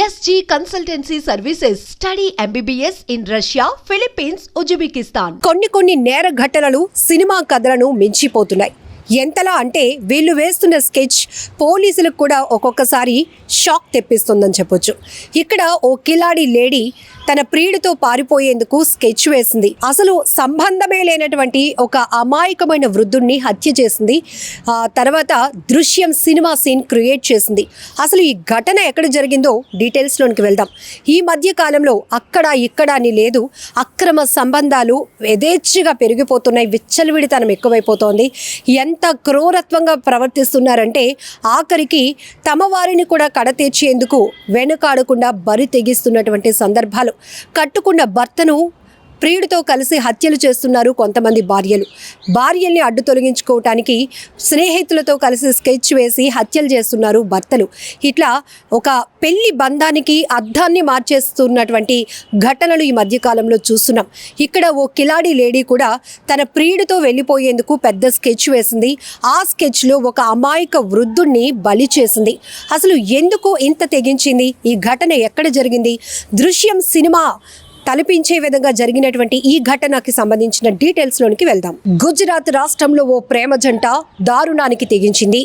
SG Consultancy Services. Study MBBS in Russia, Philippines, Uzbekistan. కొన్ని నేర ఘటనలు సినిమా కథలను మించిపోతున్నాయి. ఎంతలా అంటే వీళ్ళు వేస్తున్న స్కెచ్ పోలీసులకు కూడా ఒక్కొక్కసారి షాక్ తెప్పిస్తుందని చెప్పొచ్చు. ఇక్కడ ఓ కిలాడి లేడీ తన ప్రియుడితో పారిపోయేందుకు స్కెచ్ వేసింది. అసలు సంబంధమే లేనటువంటి ఒక అమాయకమైన వృద్ధుడిని హత్య చేసింది. తర్వాత దృశ్యం సినిమా సీన్ క్రియేట్ చేసింది. అసలు ఈ ఘటన ఎక్కడ జరిగిందో డీటెయిల్స్లోనికి వెళ్దాం. ఈ మధ్య కాలంలో అక్కడ ఇక్కడ అని లేదు, అక్రమ సంబంధాలు యథేచ్ఛగా పెరిగిపోతున్నాయి. విచ్చలవిడితనం ఎక్కువైపోతోంది. ఎంత క్రూరత్వంగా ప్రవర్తిస్తున్నారంటే ఆఖరికి తమ వారిని కూడా కడతీర్చేందుకు వెనుకాడకుండా బరి తెగిస్తున్నటువంటి సందర్భాలు. కట్టుకున్న భర్తను ప్రియుడితో కలిసి హత్యలు చేస్తున్నారు కొంతమంది భార్యల్ని అడ్డు తొలగించుకోవటానికి స్నేహితులతో కలిసి స్కెచ్ వేసి హత్యలు చేస్తున్నారు భర్తలు. ఇట్లా ఒక పెళ్లి బంధానికి అర్థాన్ని మార్చేస్తున్నటువంటి ఘటనలు ఈ మధ్యకాలంలో చూస్తున్నాం. ఇక్కడ ఓ కిలాడి లేడీ కూడా తన ప్రియుడితో వెళ్ళిపోయేందుకు పెద్ద స్కెచ్ వేసింది. ఆ స్కెచ్లో ఒక అమాయక వృద్ధుణ్ణి బలి చేసింది. అసలు ఎందుకు ఇంత తెగించింది? ఈ ఘటన ఎక్కడ జరిగింది? దృశ్యం సినిమా తలపించే విధంగా జరిగినటువంటి ఈ ఘటనకి సంబంధించిన డీటెయిల్స్లోనికి వెళ్దాం. గుజరాత్ రాష్ట్రంలో ఓ ప్రేమ జంట దారుణానికి తెగించింది.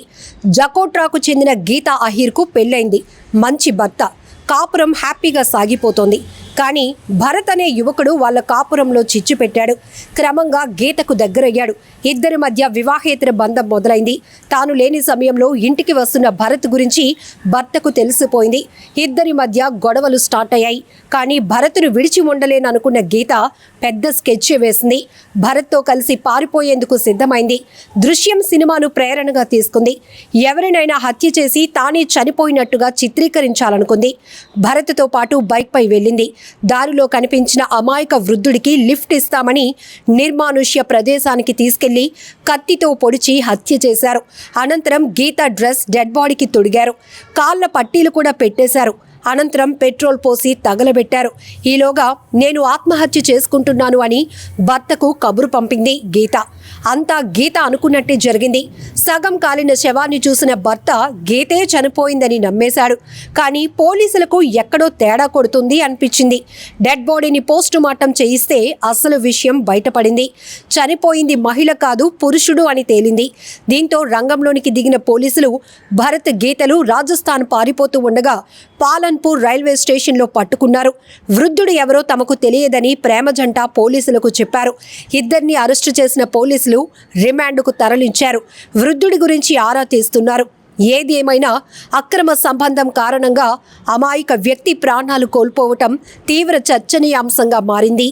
జకోట్రాకు చెందిన గీతా అహీర్కు పెళ్ళైంది. మంచి భర్త, కాపురం హ్యాపీగా సాగిపోతోంది. కానీ భరత్ అనే యువకుడు వాళ్ళ కాపురంలో చిచ్చు పెట్టాడు. క్రమంగా గీతకు దగ్గరయ్యాడు. ఇద్దరి మధ్య వివాహేతర బంధం మొదలైంది. తాను లేని సమయంలో ఇంటికి వస్తున్న భరత్ గురించి భర్తకు తెలిసిపోయింది. ఇద్దరి మధ్య గొడవలు స్టార్ట్ అయ్యాయి. కానీ భరత్ను విడిచి ఉండలేననుకున్న గీత పెద్ద స్కెచ్ వేసింది. భరత్తో కలిసి పారిపోయేందుకు సిద్ధమైంది. దృశ్యం సినిమాను ప్రేరణగా తీసుకుంది. ఎవరినైనా హత్య చేసి తానే చనిపోయినట్టుగా చిత్రీకరించాలనుకుంది. భరత్తో పాటు బైక్పై వెళ్ళింది. దారిలో కనిపించిన అమాయక వృద్ధుడికి లిఫ్ట్ ఇస్తామని నిర్మానుష్య ప్రదేశానికి తీసుకెళ్లి కత్తితో పొడిచి హత్య చేశారు. అనంతరం గీత డ్రెస్ డెడ్ బాడీకి తొడిగారు. కాళ్ళ పట్టీలు కూడా పెట్టేశారు. అనంతరం పెట్రోల్ పోసి తగలబెట్టారు. ఈలోగా నేను ఆత్మహత్య చేసుకుంటున్నాను అని భర్తకు కబురు పంపింది గీత. అంతా గీత అనుకున్నట్టే జరిగింది. సగం కాలిన శవాన్ని చూసిన భర్త గీతే చనిపోయిందని నమ్మేశాడు. కానీ పోలీసులకు ఎక్కడో తేడా కొడుతుంది అనిపించింది. డెడ్ బాడీని పోస్ట్ మార్టం చేయిస్తే అసలు విషయం బయటపడింది. చనిపోయింది మహిళ కాదు, పురుషుడు అని తేలింది. దీంతో రంగంలోనికి దిగిన పోలీసులు భరత్ గీతలు రాజస్థాన్ పారిపోతూ ఉండగా పాలన్పూర్ రైల్వే స్టేషన్లో పట్టుకున్నారు. వృద్ధుడు ఎవరో తమకు తెలియదని ప్రేమ జంట పోలీసులకు చెప్పారు. ఇద్దరిని అరెస్టు చేసిన పోలీసులు రిమాండ్కు తరలించారు. వృద్ధుడి గురించి ఆరా తీస్తున్నారు. ఏది ఏమైనా అక్రమ సంబంధం కారణంగా అమాయక వ్యక్తి ప్రాణాలు కోల్పోవటం తీవ్ర చర్చనీయాంశంగా మారింది.